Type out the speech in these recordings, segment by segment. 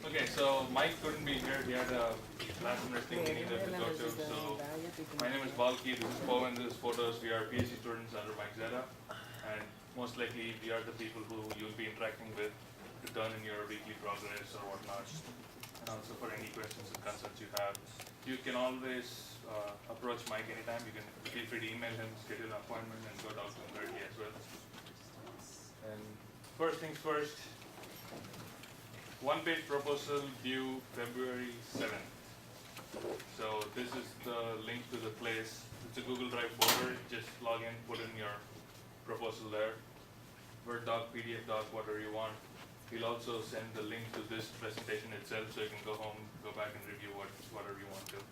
Okay, so Mike couldn't be here. He had a last minute thing he needed to go to. So my name is Balki. This is Pawan. This is photos. We are PhD students under Mike Zeta, and most likely we are the people who you'll be interacting with to turn in your weekly progress or whatnot. And also for any questions and concerns you have, you can always approach Mike anytime. You can feel free to email him, schedule an appointment, and go talk to him directly as well. And first things first. One-page proposal due February 7th. So this is the link to the place. It's a Google Drive folder. Just log in, put in your proposal there. Word doc, PDF doc, whatever you want. We'll also send the link to this presentation itself so you can go home, go back and review whatever you want to.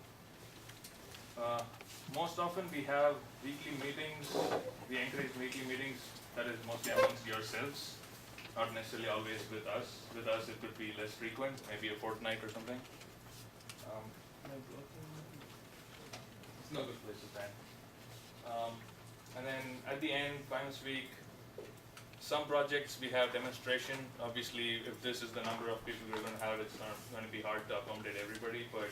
Most often we have weekly meetings. We encourage weekly meetings that is mostly amongst yourselves. Not necessarily always with us. With us, it could be less frequent, maybe a fortnight or something. It's no good place to stand. And then at the end, finance week, some projects we have demonstration. Obviously, if this is the number of people we're going to have, it's not going to be hard to accommodate everybody, but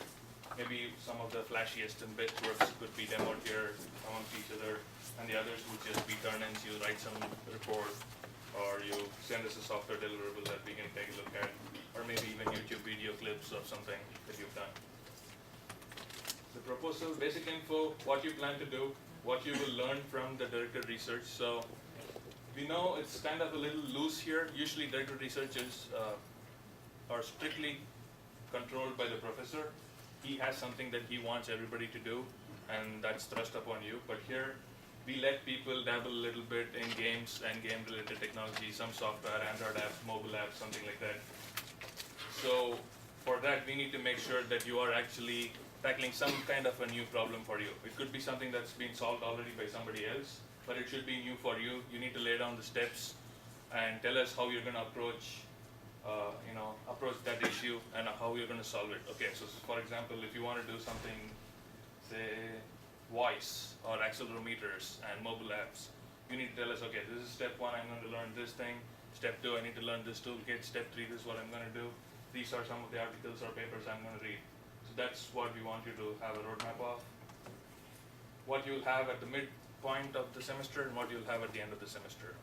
maybe some of the flashiest and best works could be demoed here amongst each other, and the others would just be turn-ins. You write some report, or you send us a software deliverable that we can take a look at, or maybe even YouTube video clips of something that you've done. The proposal, basic info, what you plan to do, what you will learn from the directed research. So we know it's kind of a little loose here. Usually directed researchers are strictly controlled by the professor. He has something that he wants everybody to do, and that's thrust upon you. But here, we let people dabble a little bit in games and game-related technology, some software, Android apps, mobile apps, something like that. So for that, we need to make sure that you are actually tackling some kind of a new problem for you. It could be something that's been solved already by somebody else, but it should be new for you. You need to lay down the steps and tell us how you're going to approach that issue and how you're going to solve it. Okay, so for example, if you want to do something, say, voice or accelerometers and mobile apps, you need to tell us, okay, this is step 1, I'm going to learn this thing. Step 2, I need to learn this toolkit. Step 3, this is what I'm going to do. These are some of the articles or papers I'm going to read. So that's what we want you to have a roadmap of. What you'll have at the midpoint of the semester and what you'll have at the end of the semester.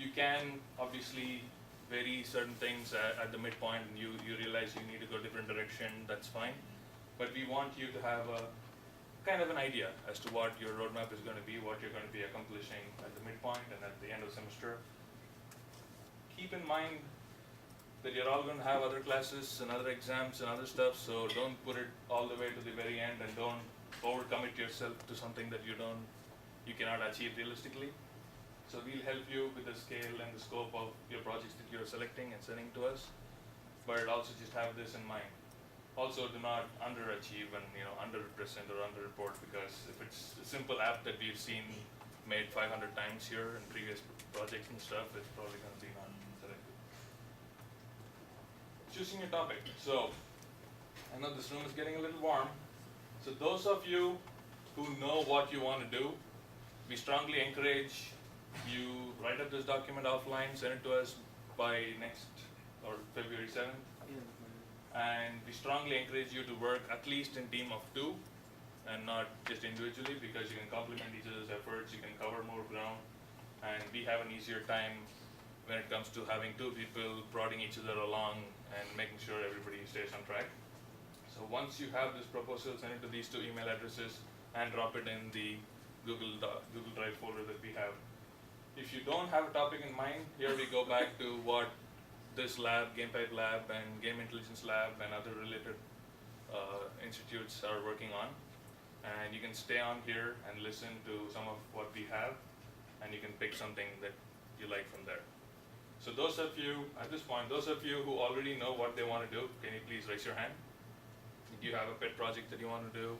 You can obviously vary certain things at the midpoint, and you realize you need to go a different direction, that's fine. But we want you to have a kind of an idea as to what your roadmap is going to be, what you're going to be accomplishing at the midpoint and at the end of the semester. Keep in mind that you're all going to have other classes and other exams and other stuff, so don't put it all the way to the very end and don't overcommit yourself to something that you cannot achieve realistically. So we'll help you with the scale and the scope of your projects that you're selecting and sending to us, but also just have this in mind. Also, do not underachieve and underrepresent or underreport, because if it's a simple app that we've seen made 500 times here in previous projects and stuff, it's probably going to be not selected. Choosing your topic. So, I know this room is getting a little warm. So those of you who know what you want to do, we strongly encourage you write up this document offline, send it to us by next or February 7th. And we strongly encourage you to work at least in team of 2 and not just individually, because you can complement each other's efforts, you can cover more ground, and we have an easier time when it comes to having 2 people prodding each other along and making sure everybody stays on track. So once you have this proposal, send it to these 2 email addresses and drop it in the Google Drive folder that we have. If you don't have a topic in mind, here we go back to what this lab, GamePipe Lab and Game Intelligence Lab and other related institutes are working on. And you can stay on here and listen to some of what we have, and you can pick something that you like from there. So those of you, at this point, those of you who already know what they want to do, can you please raise your hand? Do you have a pet project that you want to do?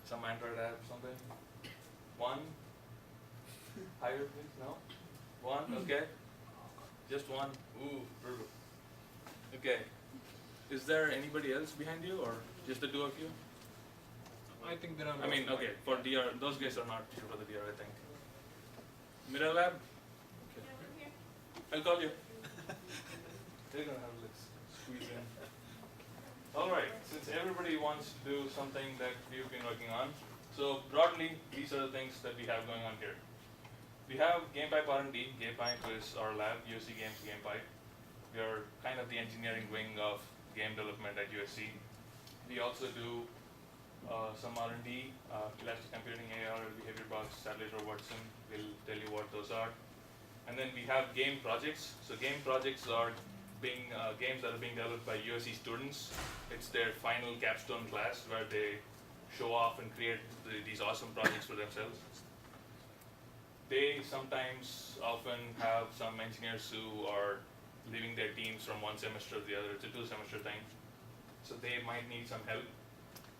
Some Android app, something? 1? Higher, please? No? 1? Okay. Just 1? Ooh, brutal. Okay. Is there anybody else behind you, or just the 2 of you? I think there are. I mean, okay, for DR, those guys are not here for the DR, I think. Mirror Lab? Okay. I'll call you. They're gonna have to squeeze in. Alright, since everybody wants to do something that we've been working on, so broadly, these are the things that we have going on here. We have GamePipe R&D. GamePipe is our lab, USC Games GamePipe. We are kind of the engineering wing of game development at USC. We also do some R&D, elastic computing, AR, behavior box, satellite Watson. We'll tell you what those are. And then we have game projects. So game projects are games that are being developed by USC students. It's their final capstone class where they show off and create these awesome projects for themselves. They sometimes often have some engineers who are leaving their teams from one semester to the other. It's a 2-semester thing. So they might need some help.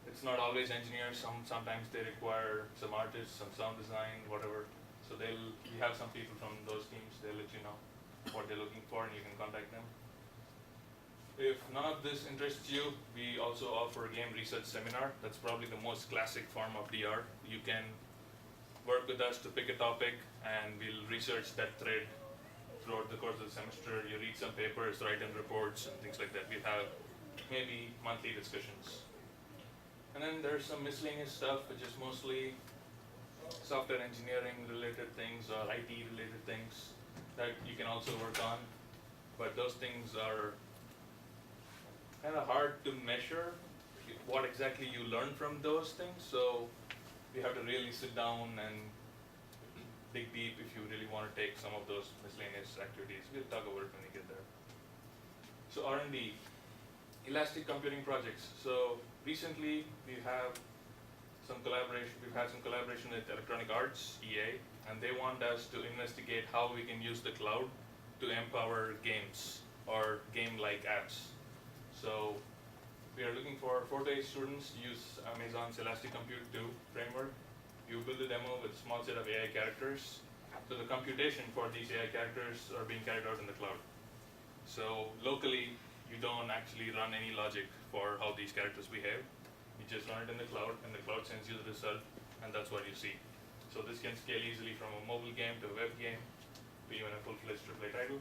It's not always engineers. Sometimes they require some artists, some sound design, whatever. So we have some people from those teams. They'll let you know what they're looking for, and you can contact them. If none of this interests you, we also offer a game research seminar. That's probably the most classic form of DR. You can work with us to pick a topic, and we'll research that thread throughout the course of the semester. You read some papers, write in reports, and things like that. We'll have maybe monthly discussions. And then there's some miscellaneous stuff, which is mostly software engineering related things or IT related things that you can also work on. But those things are kind of hard to measure what exactly you learn from those things. So you have to really sit down and dig deep if you really want to take some of those miscellaneous activities. We'll talk about it when we get there. So R&D, elastic computing projects. So recently we've had some collaboration with Electronic Arts, EA, and they want us to investigate how we can use the cloud to empower games or game-like apps. So we are looking for 4th-age students to use Amazon's Elastic Compute 2 framework. You build a demo with a small set of AI characters. So the computation for these AI characters are being carried out in the cloud. So locally, you don't actually run any logic for how these characters behave. You just run it in the cloud, and the cloud sends you the result, and that's what you see. So this can scale easily from a mobile game to a web game to even a full-fledged AAA title.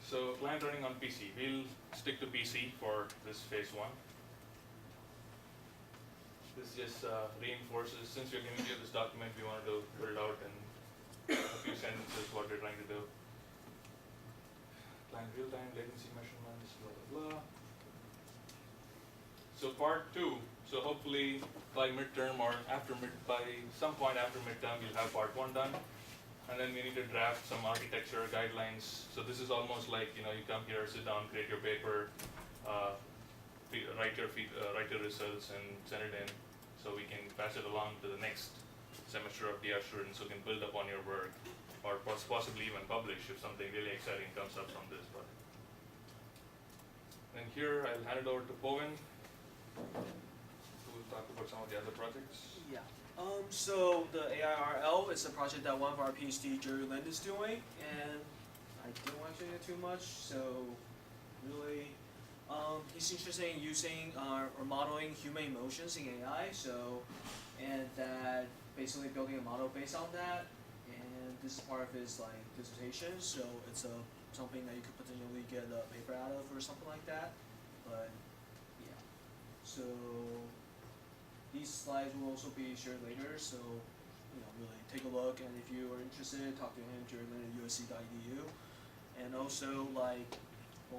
So client running on PC. We'll stick to PC for this phase 1. This just reinforces, since we're giving you this document, we wanted to put it out in a few sentences what we're trying to do. Client real-time, latency measurements, blah, blah, blah. So part 2, so hopefully by midterm or by some point after midterm, we'll have part 1 done. And then we need to draft some architecture guidelines. So this is almost like, you come here, sit down, create your paper, write your results and send it in, so we can pass it along to the next semester of DR students who can build upon your work, or possibly even publish if something really exciting comes up from this project. And here I'll hand it over to Povin, who will talk about some of the other projects. Yeah. So the AIRL is a project that one of our PhD, Jerry Lind, is doing, and I don't want to get too much. So really, he's interested in using or modeling human emotions in AI. So, and that basically building a model based on that. And this is part of his dissertation. So it's something that you could potentially get a paper out of or something like that. But yeah. So these slides will also be shared later, so really take a look, and if you are interested, talk to him, Jerry Lynn at usc.edu. And also, what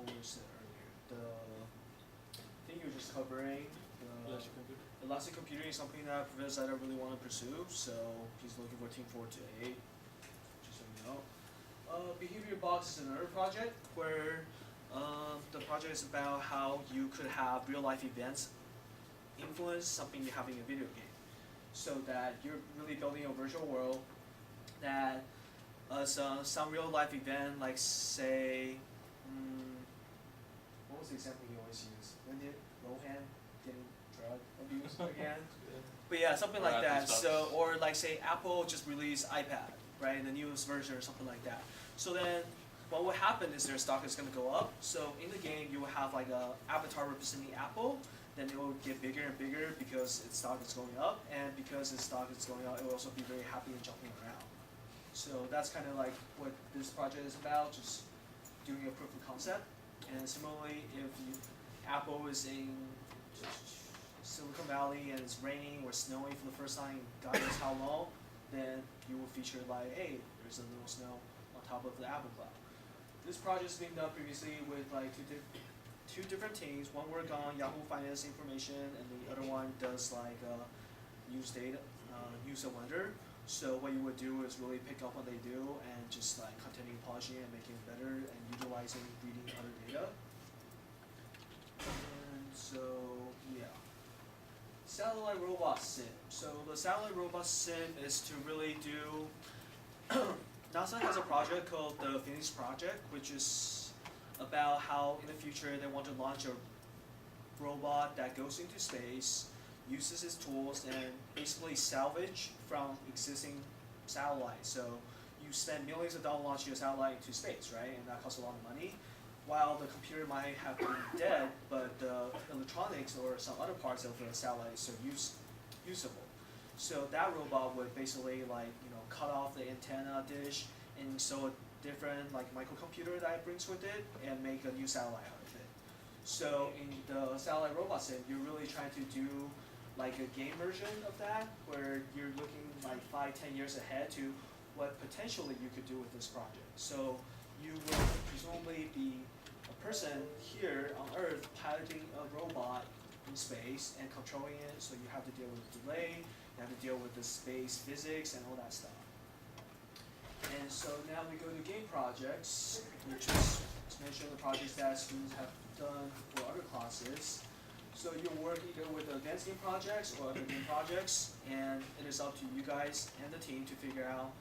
was it earlier? I think you were just covering elastic computing is something that Professor Zeta really want to pursue, so he's looking for Team 4 to 8, just so you know. Behavior Box is another project where the project is about how you could have real-life events influence something you have in a video game, so that you're really building a virtual world that some real life event, like say, what was the example you always use? When did Lohan getting drug abuse again? But yeah, something like that. So, or like say Apple just released iPad, right, in the newest version or something like that. So then what will happen is their stock is going to go up. So in the game you will have like a avatar representing Apple. Then it will get bigger and bigger because its stock is going up, and because its stock is going up, it will also be very happy and jumping around. So that's kind of like what this project is about, just doing a proof of concept. And similarly, if Apple is in Silicon Valley and it's raining or snowing for the first time in God knows how long, then you will feature like, hey, there's a little snow on top of the Apple Cloud. This project's been done previously with like two different teams. One work on Yahoo Finance information, and the other one does like use data, use a vendor. So what you would do is really pick up what they do and just like continue polishing it and making it better and utilizing reading other data. And so yeah. Satellite robot sim. So the satellite robot sim is to really do NASA has a project called the Phoenix Project, which is about how in the future they want to launch a robot that goes into space, uses its tools, and basically salvage from existing satellites. So you spend millions of dollars launching a satellite into space, right? And that costs a lot of money. While the computer might have been dead, but the electronics or some other parts of the satellite are still usable. So that robot would basically cut off the antenna dish and install a different microcomputer that it brings with it and make a new satellite out of it. So in the satellite robot sim, you're really trying to do like a game version of that, where you're looking like 5-10 years ahead to what potentially you could do with this project. So you will presumably be a person here on Earth piloting a robot in space and controlling it, so you have to deal with delay, you have to deal with the space physics and all that stuff. And so now we go to game projects, which is to mention the projects that students have done for other classes. So you work either with advanced game projects or other game projects, and it is up to you guys and the team to figure out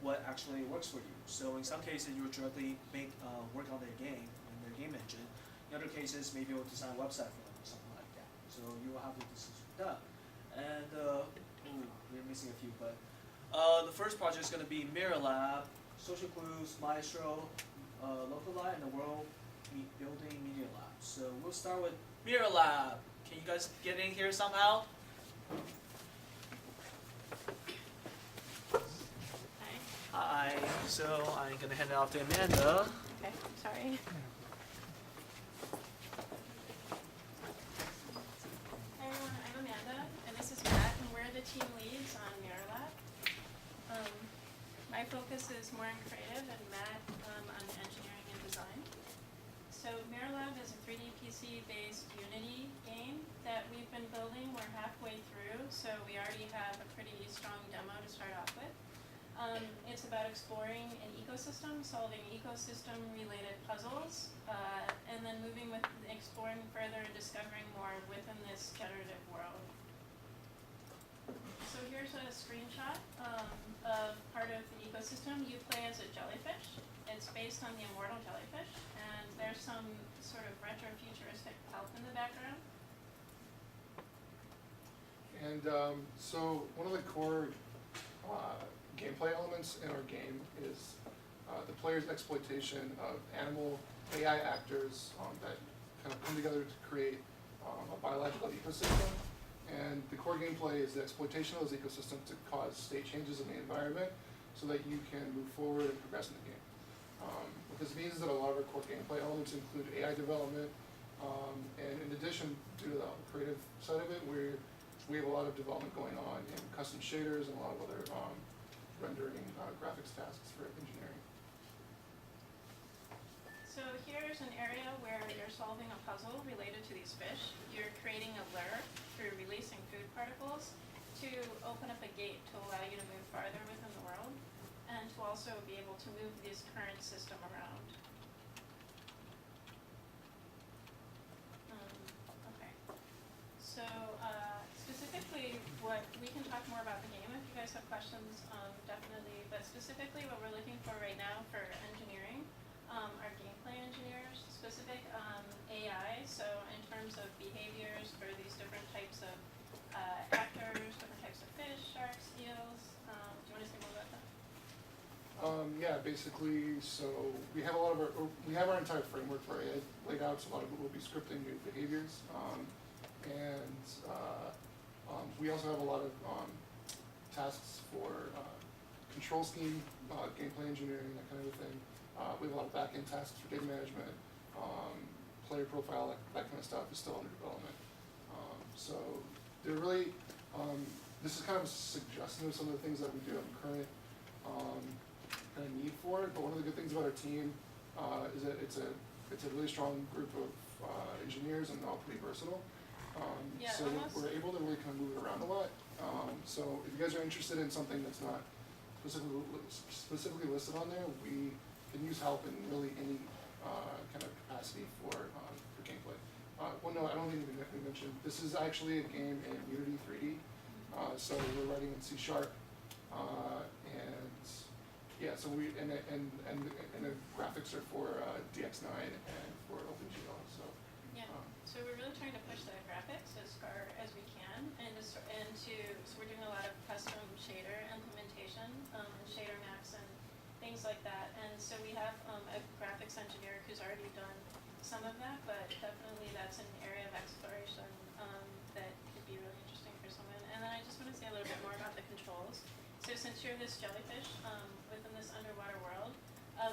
what actually works for you. So in some cases, you will directly work on their game and their game engine. In other cases, maybe you'll design a website for them or something like that. So you will have to discuss that. And we're missing a few, but the first project is going to be Mirror Lab, Social Clues, Maestro, Local Lab, and the World Building Media Lab. So we'll start with Mirror Lab. Can you guys get in here somehow? Hi. So I'm going to hand it off to Amanda. Okay, sorry. Hi everyone, I'm Amanda, and this is Matt, and we're the team leads on Mirror Lab. My focus is more on creative, and Matt on engineering and design. So Mirror Lab is a 3D PC-based Unity game that we've been building. We're halfway through, so we already have a pretty strong demo to start off with. It's about exploring an ecosystem, solving ecosystem-related puzzles, and then moving with exploring further and discovering more within this generative world. So here's a screenshot of part of the ecosystem. You play as a jellyfish. It's based on the immortal jellyfish, and there's some sort of retro-futuristic pulp in the background. And so one of the core gameplay elements in our game is the player's exploitation of animal AI actors that kind of come together to create a biological ecosystem. And the core gameplay is the exploitation of those ecosystems to cause state changes in the environment so that you can move forward and progress in the game. What this means is that a lot of our core gameplay elements include AI development, and in addition, due to the creative side of it, we have a lot of development going on in custom shaders and a lot of other rendering graphics tasks for engineering. So here's an area where you're solving a puzzle related to these fish. You're creating a lure through releasing food particles to open up a gate to allow you to move farther within the world, and to also be able to move this current system around. Okay. So specifically, what we can talk more about the game if you guys have questions, definitely. But specifically, what we're looking for right now for engineering are gameplay engineers, specific AI. So in terms of behaviors for these different types of actors, different types of fish, sharks, eels. Do you want to say more about that? Yeah, basically, so we have our entire framework for AI laid out, so a lot of it will be scripting new behaviors. We also have a lot of tasks for control scheme, gameplay engineering, that kind of a thing. We have a lot of back-end tasks for data management, player profile, that kind of stuff is still under development. So they're really, this is kind of a suggestion of some of the things that we do have current kind of need for it. But one of the good things about our team is that it's a really strong group of engineers, and they're all pretty versatile. Yeah, So almost. we're able to really kind of move it around a lot. So if you guys are interested in something that's not specifically listed on there, we can use help in really any kind of capacity for gameplay. Well, no, I don't think we mentioned, this is actually a game in Unity 3D. So we're writing in C#, and yeah, so and the graphics are for DX9 and for OpenGL. So Yeah, so we're really trying to push the graphics as far as we can, so we're doing a lot of custom shader implementation, and shader maps and things like that. And so we have a graphics engineer who's already done some of that, but definitely that's an area of exploration that could be really interesting for someone. And then I just want to say a little bit more about the controls. So since you're this jellyfish within this underwater world,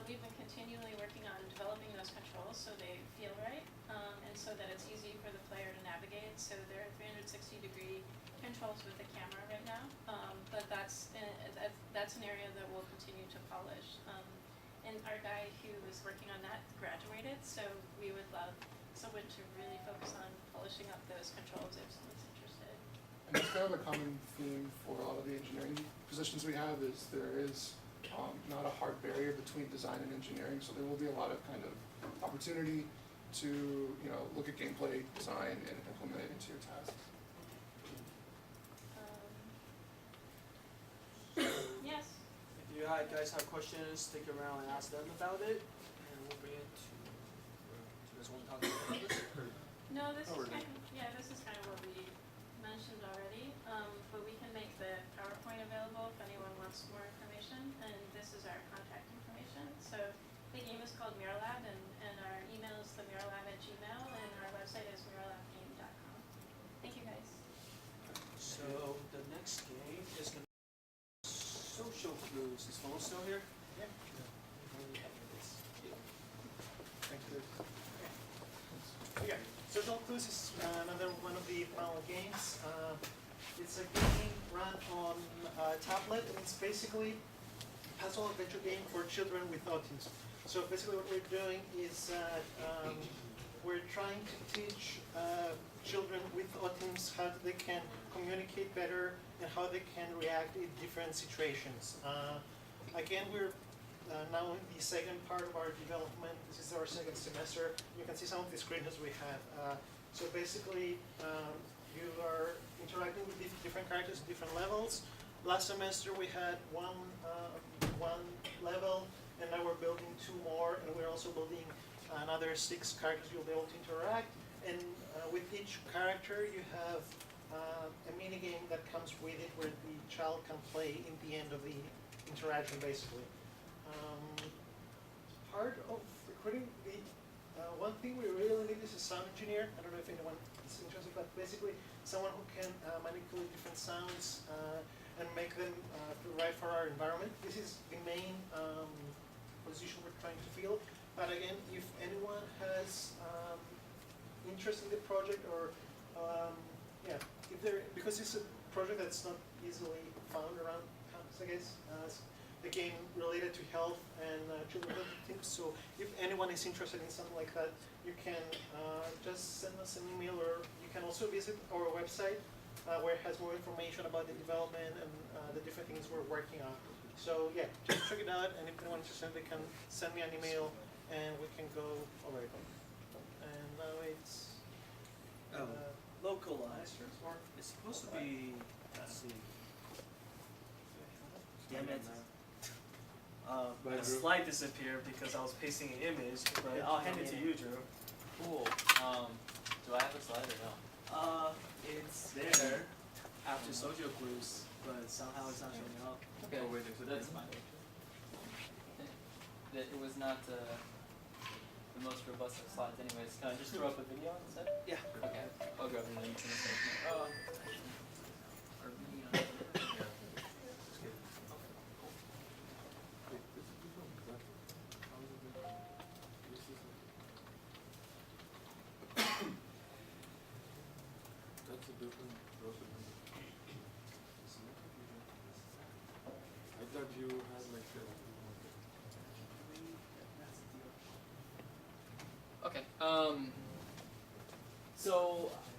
we've been continually working on developing those controls so they feel right, and so that it's easy for the player to navigate. So there are 360-degree controls with the camera right now, but that's an area that we'll continue to polish. And our guy who was working on that graduated, so we would love someone to really focus on polishing up those controls if someone's interested. And that's kind of a common theme for a lot of the engineering positions we have, is there is not a hard barrier between design and engineering, so there will be a lot of kind of opportunity to, you know, look at gameplay, design, and implement it into your tasks. Yes. If you guys have questions, stick around and ask them about it, and we'll bring it to. Do you guys want to talk about this? No, this Oh, is really? kind of, yeah, this is kind of what we mentioned already, but we can make the PowerPoint available if anyone wants more information, and this is our contact information. So the game is called Mirrorlab, and our email is themirrorlab@gmail, and our website is mirrorlabgame.com. Thank you guys. So the next game is going to be Social Clues. Is phone still here? Yeah. Thanks, Dave. Yeah, Social Clues is another one of the final games. It's a game run on tablet, and it's basically a puzzle adventure game for children with autism. So basically what we're doing is that we're trying to teach children with autism how they can communicate better and how they can react in different situations. Again, we're now in the second part of our development. This is our second semester. You can see some of the screens we have. So basically, you are interacting with different characters at different levels. Last semester we had one level, and now we're building 2 more, and we're also building another 6 characters you'll be able to interact. And with each character, you have a mini game that comes with it, where the child can play in the end of the interaction, basically. Part of recording the one thing we really need is a sound engineer. I don't know if anyone is interested, but basically someone who can manipulate different sounds and make them right for our environment. This is the main position we're trying to fill. But again, if anyone has interest in the project, or if they're, because it's a project that's not easily found around campus, I guess. The game related to health and children things. So if anyone is interested in something like that, you can just send us an email, or you can also visit our website where it has more information about the development and the different things we're working on. So yeah, just check it out, and if anyone is interested, they can send me an email and we can go over it. And now it's Localized, or it's supposed to be. Let's see. Damn it. The slide disappeared because I was pasting an image, but I'll hand it to you, Drew. Cool. Do I have a slide or no? It's there after Social Clues, but somehow it's not showing up. Okay, that's fine. It was not the most robust of slides anyways. Can I just throw up a video instead? Yeah. Okay, I'll grab the link in a second. different process. I thought you had like Okay.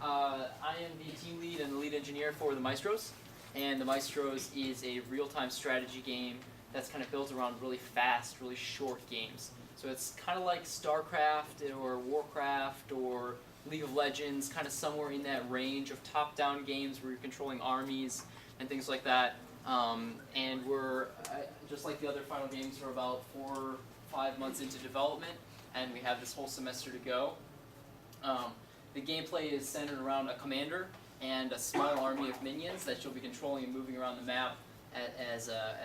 I am the team lead and the lead engineer for the Maestros, and the Maestros is a real-time strategy game that's kind of built around really fast, really short games. So it's kind of like StarCraft or Warcraft or League of Legends, kind of somewhere in that range of top-down games where you're controlling armies and things like that. And we're, just like the other final games, we're about 4 or 5 months into development, and we have this whole semester to go. The gameplay is centered around a commander and a small army of minions that you'll be controlling and moving around the map as a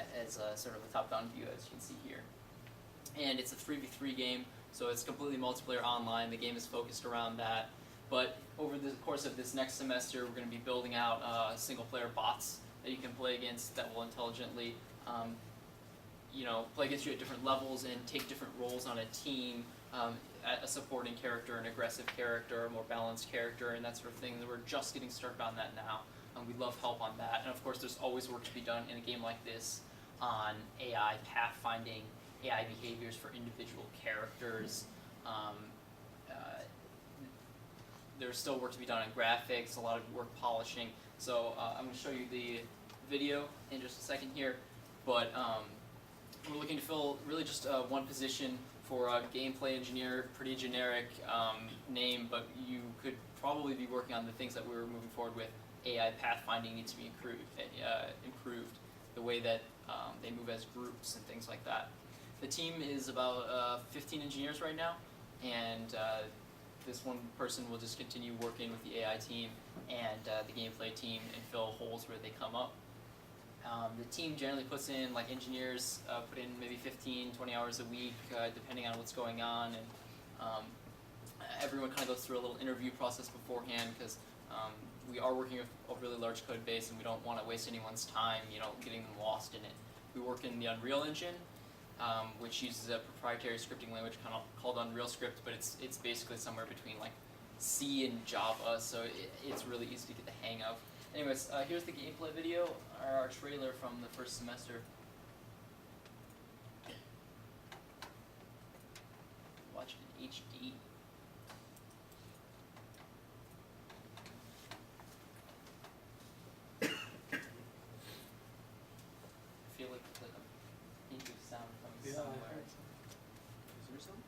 sort of a top-down view, as you can see here. And it's a 3v3 game, so it's completely multiplayer online. The game is focused around that. But over the course of this next semester, we're going to be building out single-player bots that you can play against that will intelligently play against you at different levels and take different roles on a team, a supporting character, an aggressive character, a more balanced character, and that sort of thing. We're just getting started on that now. We'd love help on that. And of course, there's always work to be done in a game like this on AI pathfinding, AI behaviors for individual characters. There's still work to be done on graphics, a lot of work polishing. So I'm going to show you the video in just a second here. But we're looking to fill really just one position for a gameplay engineer, pretty generic name, but you could probably be working on the things that we were moving forward with. AI pathfinding needs to be improved, the way that they move as groups and things like that. The team is about 15 engineers right now, and this one person will just continue working with the AI team and the gameplay team and fill holes where they come up. The team generally puts in, like engineers, put in maybe 15, 20 hours a week, depending on what's going on, and everyone kind of goes through a little interview process beforehand, because we are working with a really large code base and we don't want to waste anyone's time, getting them lost in it. We work in the Unreal Engine, which uses a proprietary scripting language called Unreal Script, but it's basically somewhere between like C and Java, so it's really easy to get the hang of. Anyways, here's the gameplay video, our trailer from the first semester. Watch it in HD. I feel like it's like a hint of sound coming somewhere. Is there some?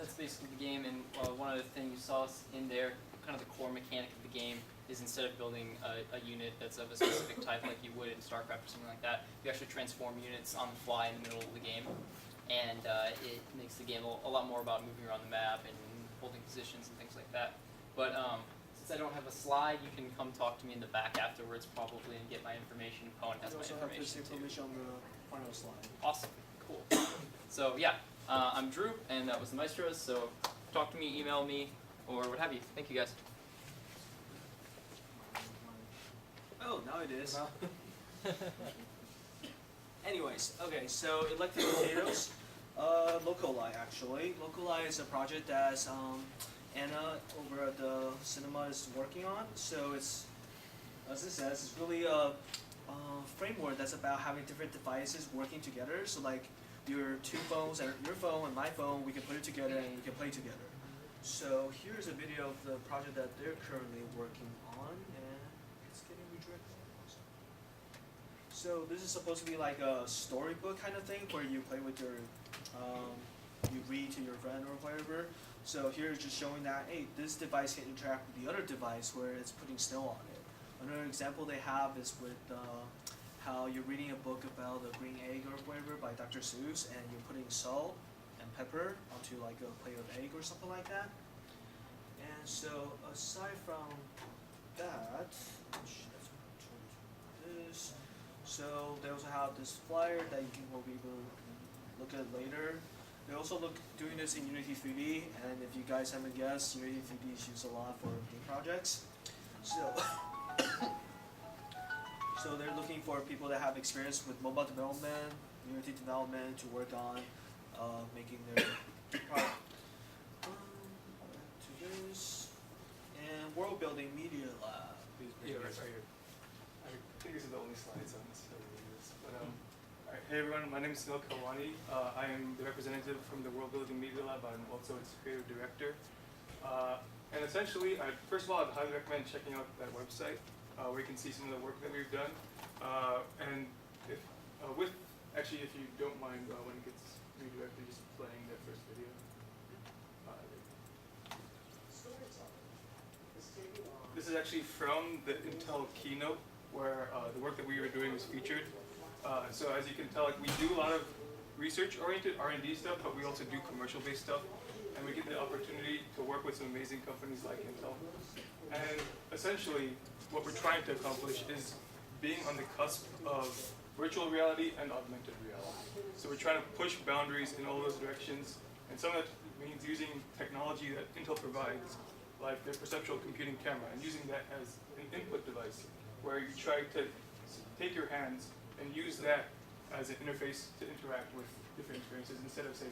that's basically the game, and one other thing you saw in there, kind of the core mechanic of the game, is instead of building a unit that's of a specific type like you would in StarCraft or something like that, you actually transform units on the fly in the middle of the game, and it makes the game a lot more about moving around the map and holding positions and things like that. But since I don't have a slide, you can come talk to me in the back afterwards probably and get my information. Cohen has You my also have this information too. information on the final slide. Awesome, cool. So yeah, I'm Drew, and that was the Maestros, so talk to me, email me, or what have you. Thank you guys. Oh, now it is. Anyways, okay, so elected potatoes, Locali actually. Locali is a project that Anna over at the cinema is working on. So it's, as it says, it's really a framework that's about having different devices working together. So like your two phones, and your phone and my phone, we can put it together and we can play together. So here's a video of the project that they're currently working on, and it's getting redirected. So this is supposed to be like a storybook kind of thing where you play with your, you read to your friend or whatever. So here it's just showing that, hey, this device can interact with the other device where it's putting snow on it. Another example they have is with how you're reading a book about the green egg or whatever by Dr. Seuss, and you're putting salt and pepper onto like a plate of egg or something like that. And so aside from that, this. So they also have this flyer that you can will be able to look at later. They also doing this in Unity 3D, and if you guys haven't guessed, Unity 3D is used a lot for game projects. So, so they're looking for people that have experience with mobile development, Unity development to work on making their product. Back to this, and world building media lab. Yeah, right here. I think these are the only slides on this. But alright, hey everyone, my name is Sunil Kalwani. I am the representative from the World Building Media Lab. I'm also its creative director. And essentially, first of all, I'd highly recommend checking out that website where you can see some of the work that we've done. And if you don't mind, when it gets redirected, just playing that first video. This is actually from the Intel keynote where the work that we were doing was featured. So as you can tell, like, we do a lot of research-oriented R&D stuff, but we also do commercial-based stuff. And we get the opportunity to work with some amazing companies like Intel. And essentially, what we're trying to accomplish is being on the cusp of virtual reality and augmented reality. So we're trying to push boundaries in all those directions. And some of that means using technology that Intel provides, like their perceptual computing camera, and using that as an input device, where you try to take your hands and use that as an interface to interact with different experiences instead of, say,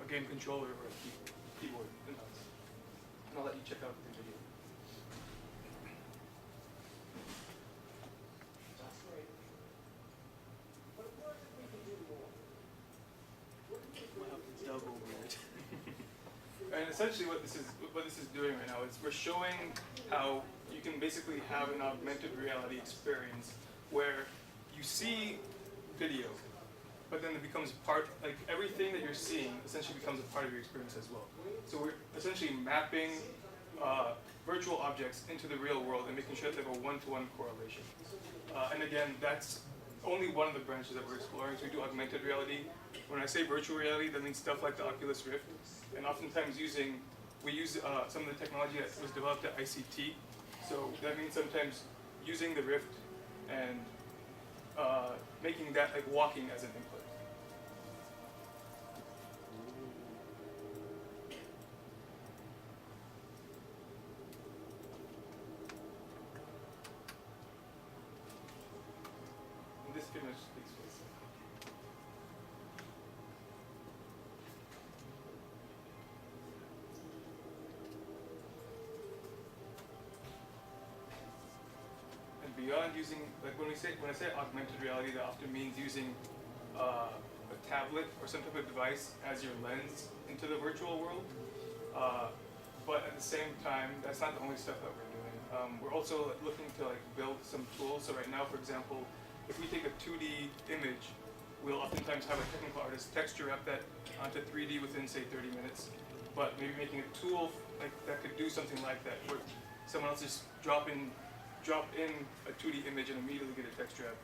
a game controller or a keyboard. And I'll let you check out the video. Double weird. And essentially what this is doing right now is we're showing how you can basically have an augmented reality experience where you see video, but then it becomes like everything that you're seeing essentially becomes a part of your experience as well. So we're essentially mapping virtual objects into the real world and making sure that they have a one-to-one correlation. And again, that's only one of the branches that we're exploring. So we do augmented reality. When I say virtual reality, that means stuff like the Oculus Rift. And oftentimes we use some of the technology that was developed at ICT. So that means sometimes using the Rift and making that like walking as an input. And this pretty much speaks for itself. And beyond using, like when I say augmented reality, that often means using a tablet or some type of device as your lens into the virtual world. But at the same time, that's not the only stuff that we're doing. We're also looking to like build some tools. So right now, for example, if we take a 2D image, we'll oftentimes have a technical artist texture wrap that onto 3D within, say, 30 minutes. but maybe making a tool like that could do something like that, where someone else just drop in a 2D image and immediately get a texture out,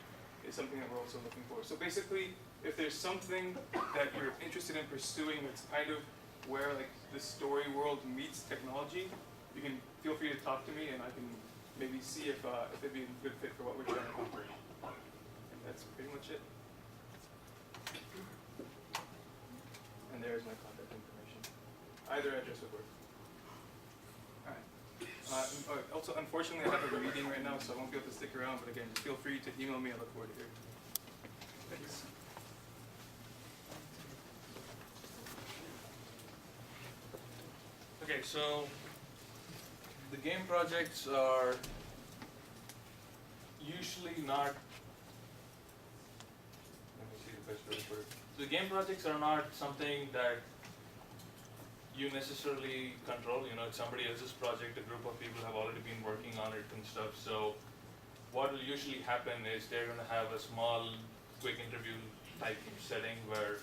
is something that we're also looking for. So basically, if there's something that you're interested in pursuing that's kind of where like the story world meets technology, you can feel free to talk to me, and I can maybe see if it'd be a good fit for what we're trying to accomplish. And that's pretty much it. And there's my contact information. Either address would work. Alright. Also, unfortunately, I have a meeting right now, so I won't be able to stick around. But again, just feel free to email me. I look forward to hearing. Thanks. Okay, so the game projects are usually not. Let me see the best word for it. So the game projects are not something that you necessarily control. You know, it's somebody else's project. A group of people have already been working on it and stuff. So what will usually happen is they're going to have a small, quick interview type setting where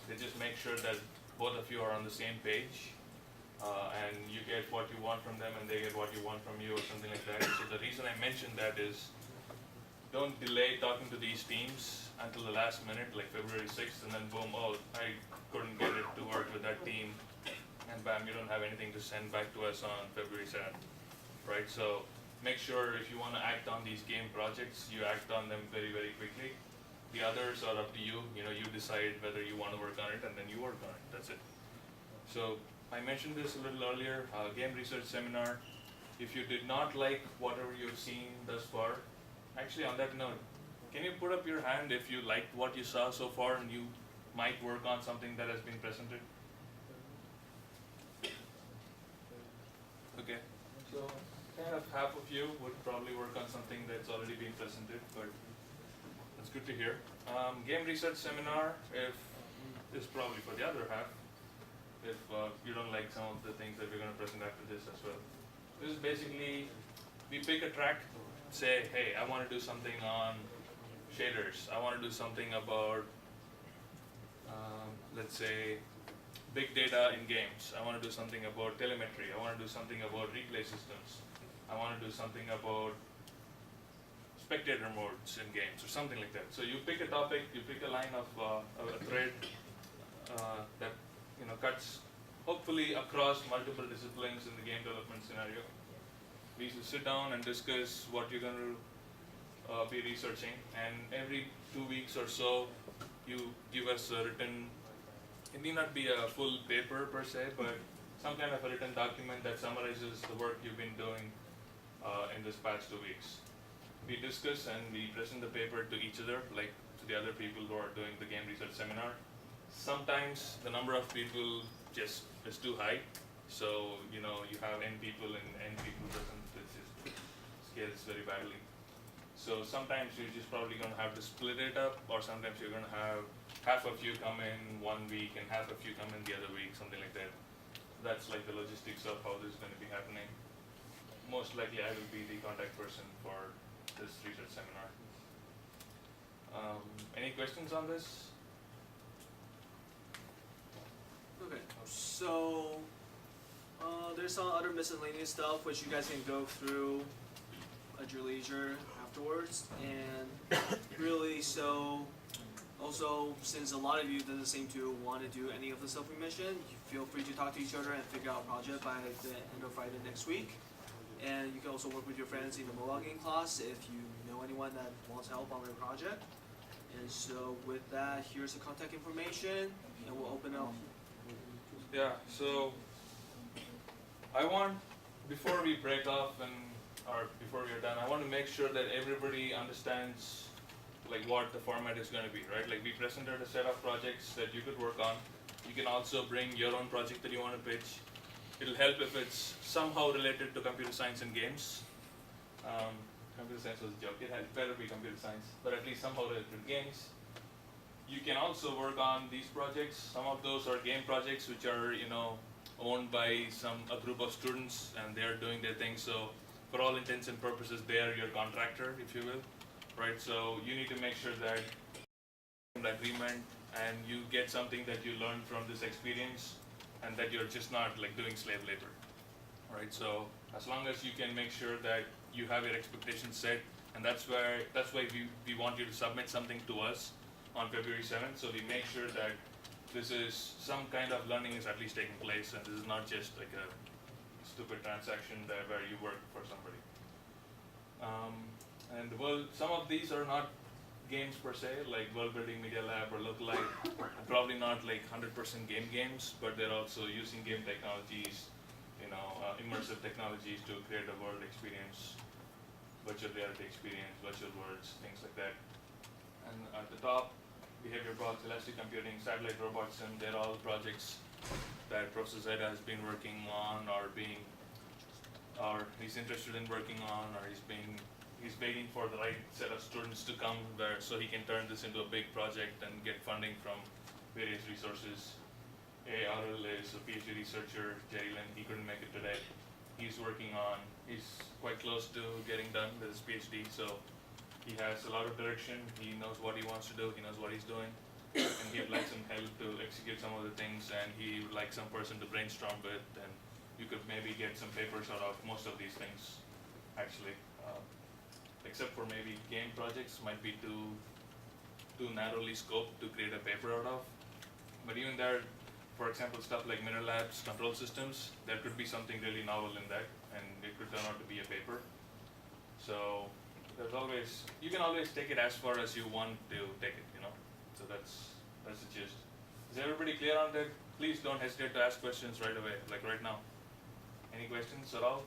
they just make sure that both of you are on the same page, and you get what you want from them and they get what you want from you, or something like that. So the reason I mentioned that is don't delay talking to these teams until the last minute, like February 6th, and then boom, oh, I couldn't get it to work with that team, and bam, you don't have anything to send back to us on February 7th, right? So make sure if you want to act on these game projects, you act on them very, very quickly. The others are up to you. You know, you decide whether you want to work on it, and then you work on it. That's it. So I mentioned this a little earlier, game research seminar. If you did not like whatever you've seen thus far, actually on that note, can you put up your hand if you liked what you saw so far and you might work on something that has been presented? Okay, so kind of half of you would probably work on something that's already been presented, but that's good to hear. Game research seminar, if is probably for the other half, if you don't like some of the things that we're going to present after this as well. This is basically, we pick a track, say, hey, I want to do something on shaders. I want to do something about, let's say, big data in games. I want to do something about telemetry. I want to do something about replay systems. I want to do something about spectator modes in games, or something like that. So you pick a topic, you pick a line of a thread that cuts hopefully across multiple disciplines in the game development scenario. We sit down and discuss what you're going to be researching, and every 2 weeks or so, you give us a written. It need not be a full paper per se, but some kind of a written document that summarizes the work you've been doing in this past 2 weeks. We discuss and we present the paper to each other, like to the other people who are doing the game research seminar. Sometimes the number of people just is too high, so you have N people and N people present, it just scales very badly. So sometimes you're just probably going to have to split it up, or sometimes you're going to have half of you come in 1 week and half of you come in the other week, something like that. That's like the logistics of how this is going to be happening. Most likely I will be the contact person for this research seminar. Any questions on this? Okay, so there's some other miscellaneous stuff which you guys can go through at your leisure afterwards, and really, so also, since a lot of you doesn't seem to want to do any of the stuff we mentioned, feel free to talk to each other and figure out a project by the end of Friday next week. And you can also work with your friends in the blogging class if you know anyone that wants help on their project. And so with that, here's the contact information, and we'll open up. Yeah, so I want, before we break off or before we are done, I want to make sure that everybody understands like what the format is going to be, right? Like we presented a set of projects that you could work on. You can also bring your own project that you want to pitch. It'll help if it's somehow related to computer science and games. Computer science was a joke. It had better be computer science, but at least somehow related to games. You can also work on these projects. Some of those are game projects which are owned by a group of students, and they are doing their thing. So for all intents and purposes, they are your contractor, if you will, right? So you need to make sure that the agreement and you get something that you learned from this experience and that you're just not like doing slave labor, right? So as long as you can make sure that you have your expectations set, and that's why we want you to submit something to us on February 7th, so we make sure that this is some kind of learning is at least taking place, and this is not just like a stupid transaction that where you work for somebody. And some of these are not games per se, like World Building Media Lab or Lookalike, probably not like 100% games, but they're also using game technologies, immersive technologies to create a world experience, virtual reality experience, virtual worlds, things like that. And at the top, behavior box, elastic computing, satellite robots, and they're all projects that Professor Zaida has been working on, or he's interested in working on, or he's waiting for the right set of students to come there so he can turn this into a big project and get funding from various resources. Arul is a PhD researcher. Jerry Lynn, he couldn't make it today. He's quite close to getting done with his PhD, so he has a lot of direction. He knows what he wants to do. He knows what he's doing, and he would like some help to execute some of the things, and he would like some person to brainstorm with, and you could maybe get some papers out of most of these things, actually. Except for maybe game projects might be too narrowly scoped to create a paper out of. But even there, for example, stuff like Mirror Labs control systems, there could be something really novel in that, and it could turn out to be a paper. So you can always take it as far as you want to take it, So that's the gist. Is everybody clear on that? Please don't hesitate to ask questions right away, like right now. Any questions at all?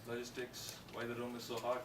Logistics, why the room is so hot?